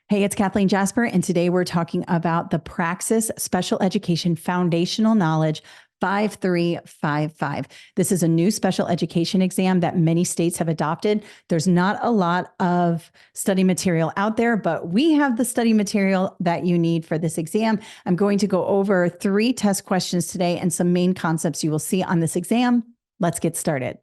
Hey, it's Kathleen Jasper, and today we're talking about the Praxis Special Education Foundational Knowledge 5355. This is a new special education exam that many states have adopted. There's not a lot of study material out there, but we have the study material that you need for this exam. I'm going to go over 3 test questions today and some main concepts you will see on this exam. Let's get started.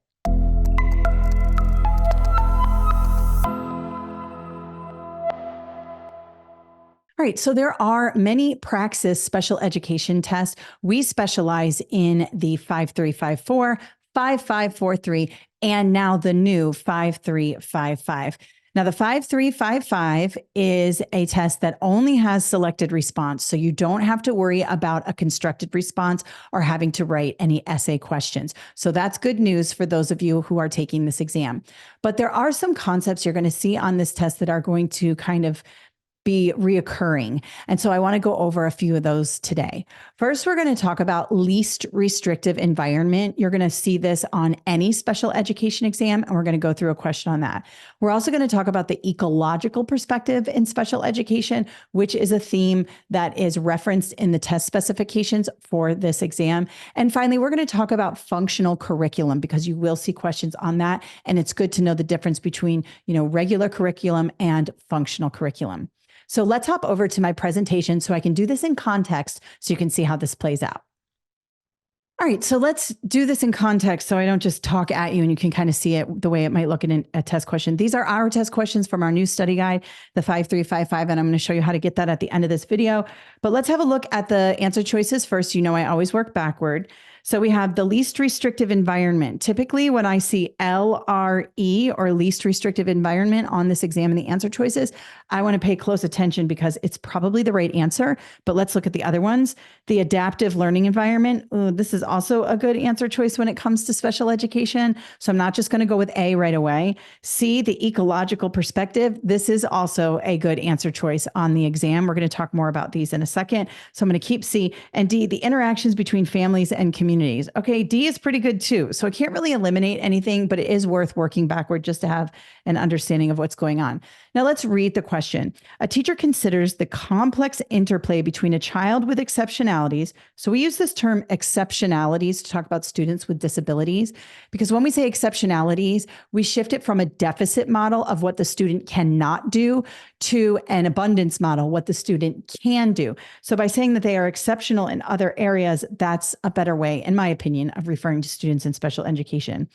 All right, so there are many Praxis special education tests. We specialize in the 5354, 5543, and now the new 5355. Now, the 5355 is a test that only has selected response, so you don't have to worry about a constructed response or having to write any essay questions. So that's good news for those of you who are taking this exam. But there are some concepts you're going to see on this test that are going to kind of be reoccurring. And so I want to go over a few of those today. First, we're going to talk about least restrictive environment. You're going to see this on any special education exam, and we're going to go through a question on that. We're also going to talk about the ecological perspective in special education, which is a theme that is referenced in the test specifications for this exam. And finally, we're going to talk about functional curriculum because you will see questions on that. And it's good to know the difference between, regular curriculum and functional curriculum. So let's hop over to my presentation so I can do this in context so you can see how this plays out. All right, so let's do this in context so I don't just talk at you and you can kind of see it the way it might look in a test question. These are our test questions from our new study guide, the 5355, and I'm going to show you how to get that at the end of this video. But let's have a look at the answer choices first. I always work backward. So we have the least restrictive environment. Typically, when I see LRE or least restrictive environment on this exam in the answer choices, I want to pay close attention because it's probably the right answer. But let's look at the other ones. The adaptive learning environment. This is also a good answer choice when it comes to special education. So I'm not just going to go with A right away. C, the ecological perspective. This is also a good answer choice on the exam. We're going to talk more about these in a second. So I'm going to keep C. And D, the interactions between families and communities. Okay, D is pretty good too. So I can't really eliminate anything, but it is worth working backward just to have an understanding of what's going on. Now let's read the question. A teacher considers the complex interplay between a child with exceptionalities. So we use this term exceptionalities to talk about students with disabilities, because when we say exceptionalities, we shift it from a deficit model of what the student cannot do to an abundance model, what the student can do. So by saying that they are exceptional in other areas, that's a better way, in my opinion, of referring to students in special education.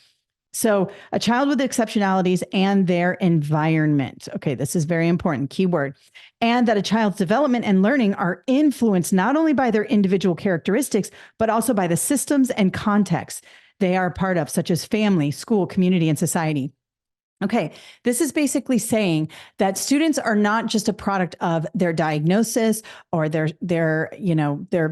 So a child with exceptionalities and their environment. Okay, this is very important, keyword. And that a child's development and learning are influenced not only by their individual characteristics, but also by the systems and contexts they are a part of, such as family, school, community, and society. Okay, this is basically saying that students are not just a product of their diagnosis or their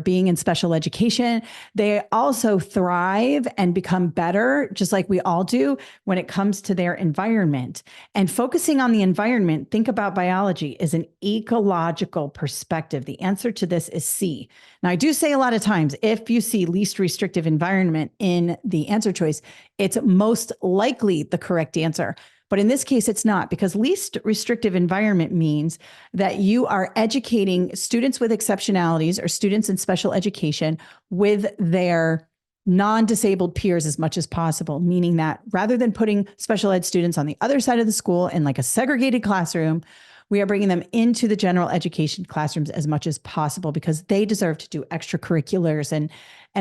being in special education. They also thrive and become better, just like we all do, when it comes to their environment. And focusing on the environment, think about biology, is an ecological perspective. The answer to this is C. Now, I do say a lot of times, if you see least restrictive environment in the answer choice, it's most likely the correct answer. But in this case, it's not, because least restrictive environment means that you are educating students with exceptionalities or students in special education with their non-disabled peers as much as possible, meaning that rather than putting special ed students on the other side of the school in like a segregated classroom, we are bringing them into the general education classrooms as much as possible because they deserve to do extracurriculars and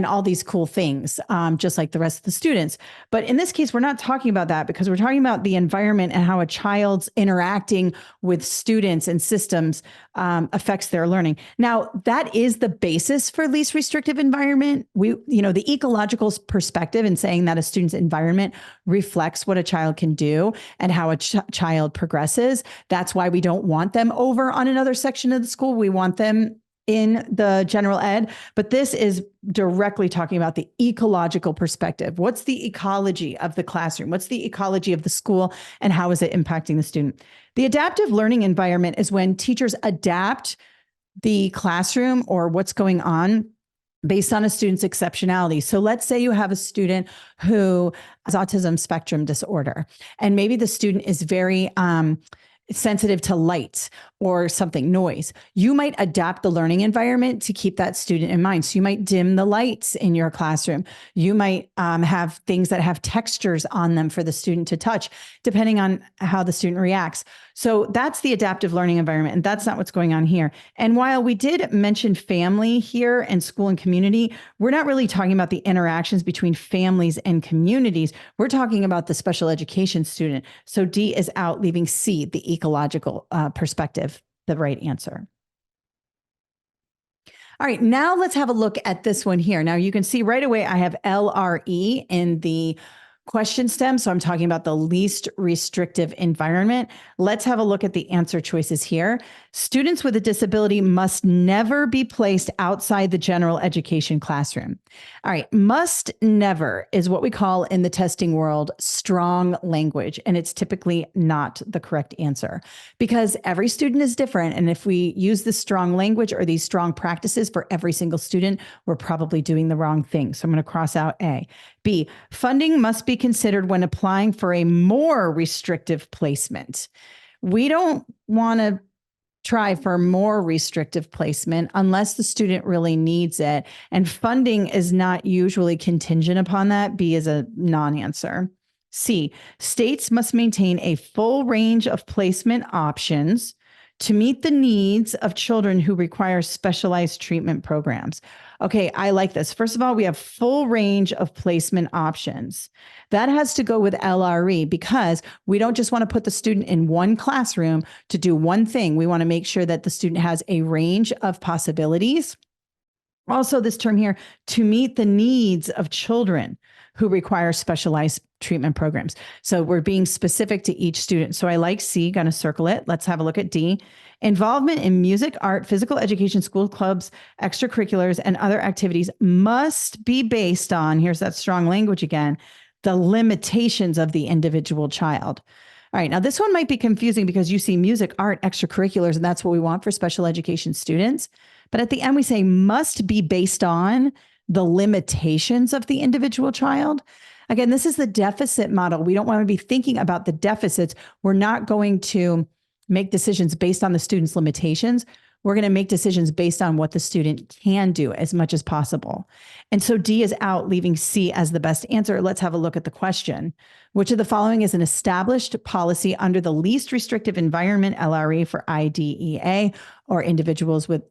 all these cool things, just like the rest of the students. But in this case, we're not talking about that because we're talking about the environment and how a child's interacting with students and systems affects their learning. Now, that is the basis for least restrictive environment. The ecological perspective in saying that a student's environment reflects what a child can do and how a child progresses. That's why we don't want them over on another section of the school. We want them in the general ed, but this is directly talking about the ecological perspective. What's the ecology of the classroom? What's the ecology of the school? And how is it impacting the student? The adaptive learning environment is when teachers adapt the classroom or what's going on based on a student's exceptionality. So let's say you have a student who has autism spectrum disorder, and maybe the student is very sensitive to light or something, noise. You might adapt the learning environment to keep that student in mind. So you might dim the lights in your classroom. You might have things that have textures on them for the student to touch, depending on how the student reacts. So that's the adaptive learning environment, and that's not what's going on here. And while we did mention family here and school and community, we're not really talking about the interactions between families and communities. We're talking about the special education student. So D is out, leaving C, the ecological perspective, the right answer. All right, now let's have a look at this one here. Now you can see right away I have LRE in the question stem. So I'm talking about the least restrictive environment. Let's have a look at the answer choices here. Students with a disability must never be placed outside the general education classroom. All right, must never is what we call in the testing world strong language, and it's typically not the correct answer because every student is different. And if we use this strong language or these strong practices for every single student, we're probably doing the wrong thing. So I'm going to cross out A. B, funding must be considered when applying for a more restrictive placement. We don't want to try for more restrictive placement unless the student really needs it. And funding is not usually contingent upon that. B is a non-answer. C, states must maintain a full range of placement options to meet the needs of children who require specialized treatment programs. Okay, I like this. First of all, we have full range of placement options. That has to go with LRE because we don't just want to put the student in one classroom to do one thing. We want to make sure that the student has a range of possibilities. Also, this term here, to meet the needs of children who require specialized treatment programs. So we're being specific to each student. So I like C, going to circle it. Let's have a look at D. Involvement in music, art, physical education, school clubs, extracurriculars, and other activities must be based on, here's that strong language again, the limitations of the individual child. All right, now this one might be confusing because you see music, art, extracurriculars, and that's what we want for special education students. But at the end, we say must be based on the limitations of the individual child. Again, this is the deficit model. We don't want to be thinking about the deficits. We're not going to make decisions based on the student's limitations. We're going to make decisions based on what the student can do as much as possible. And so D is out, leaving C as the best answer. Let's have a look at the question. Which of the following is an established policy under the least restrictive environment, LRE for IDEA, or Individuals with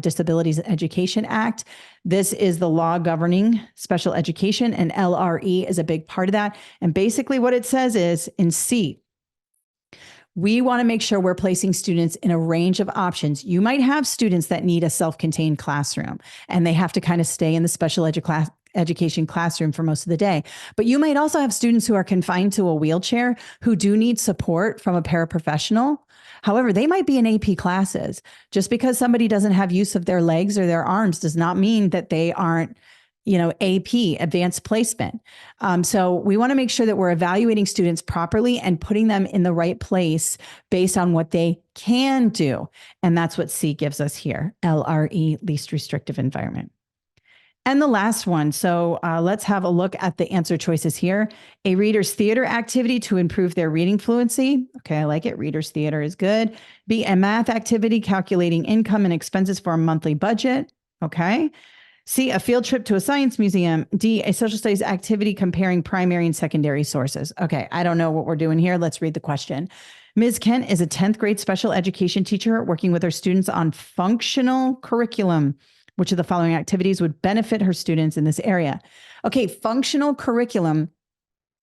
Disabilities Education Act? This is the law governing special education, and LRE is a big part of that. And basically what it says is in C, we want to make sure we're placing students in a range of options. You might have students that need a self-contained classroom and they have to kind of stay in the special education classroom for most of the day. But you might also have students who are confined to a wheelchair who do need support from a paraprofessional. However, they might be in AP classes. Just because somebody doesn't have use of their legs or their arms does not mean that they aren't, AP, advanced placement. So we want to make sure that we're evaluating students properly and putting them in the right place based on what they can do. And that's what C gives us here, LRE, least restrictive environment. And the last one. So let's have a look at the answer choices here. A reader's theater activity to improve their reading fluency. Okay, I like it. Reader's theater is good. B, a math activity calculating income and expenses for a monthly budget. Okay. C, a field trip to a science museum. D, a social studies activity comparing primary and secondary sources. Okay, I don't know what we're doing here. Let's read the question. Ms. Kent is a 10th grade special education teacher working with her students on functional curriculum. Which of the following activities would benefit her students in this area? Okay, functional curriculum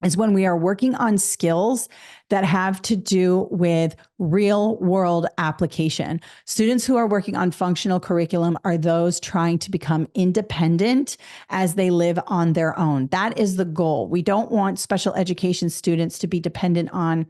is when we are working on skills that have to do with real world application. Students who are working on functional curriculum are those trying to become independent as they live on their own. That is the goal. We don't want special education students to be dependent on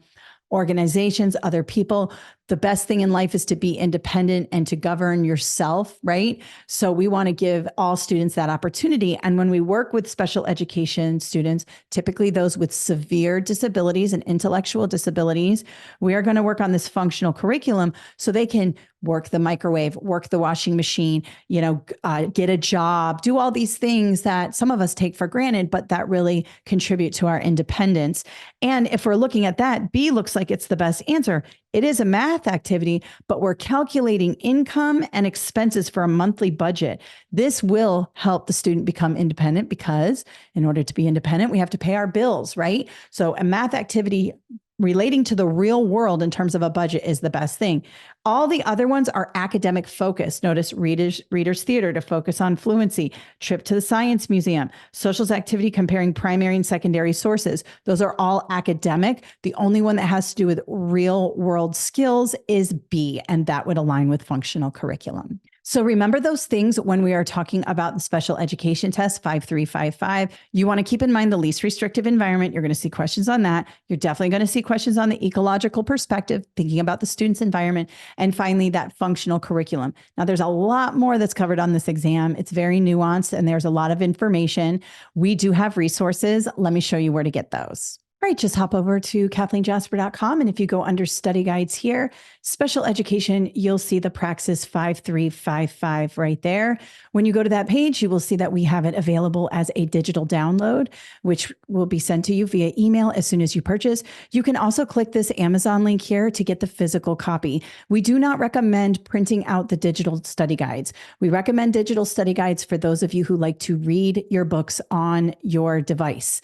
organizations, other people. The best thing in life is to be independent and to govern yourself, right? So we want to give all students that opportunity. And when we work with special education students, typically those with severe disabilities and intellectual disabilities, we are going to work on this functional curriculum so they can work the microwave, work the washing machine, get a job, do all these things that some of us take for granted, but that really contribute to our independence. And if we're looking at that, B looks like it's the best answer. It is a math activity, but we're calculating income and expenses for a monthly budget. This will help the student become independent because in order to be independent, we have to pay our bills, right? So a math activity relating to the real world in terms of a budget is the best thing. All the other ones are academic focused. Notice readers theater to focus on fluency, trip to the science museum, socials activity comparing primary and secondary sources. Those are all academic. The only one that has to do with real world skills is B, and that would align with functional curriculum. So remember those things when we are talking about the special education test 5355. You want to keep in mind the least restrictive environment. You're going to see questions on that. You're definitely going to see questions on the ecological perspective, thinking about the student's environment. And finally, that functional curriculum. Now, there's a lot more that's covered on this exam. It's very nuanced and there's a lot of information. We do have resources. Let me show you where to get those. All right, just hop over to KathleenJasper.com. And if you go under study guides here, special education, you'll see the Praxis 5355 right there. When you go to that page, you will see that we have it available as a digital download, which will be sent to you via email as soon as you purchase. You can also click this Amazon link here to get the physical copy. We do not recommend printing out the digital study guides. We recommend digital study guides for those of you who like to read your books on your device.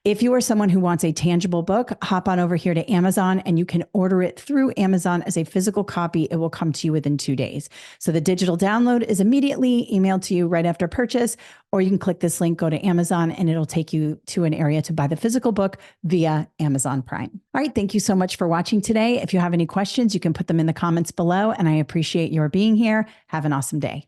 If you are someone who wants a tangible book, hop on over here to Amazon and you can order it through Amazon as a physical copy. It will come to you within 2 days. So the digital download is immediately emailed to you right after purchase, or you can click this link, go to Amazon, and it'll take you to an area to buy the physical book via Amazon Prime. All right, thank you so much for watching today. If you have any questions, you can put them in the comments below, and I appreciate your being here. Have an awesome day.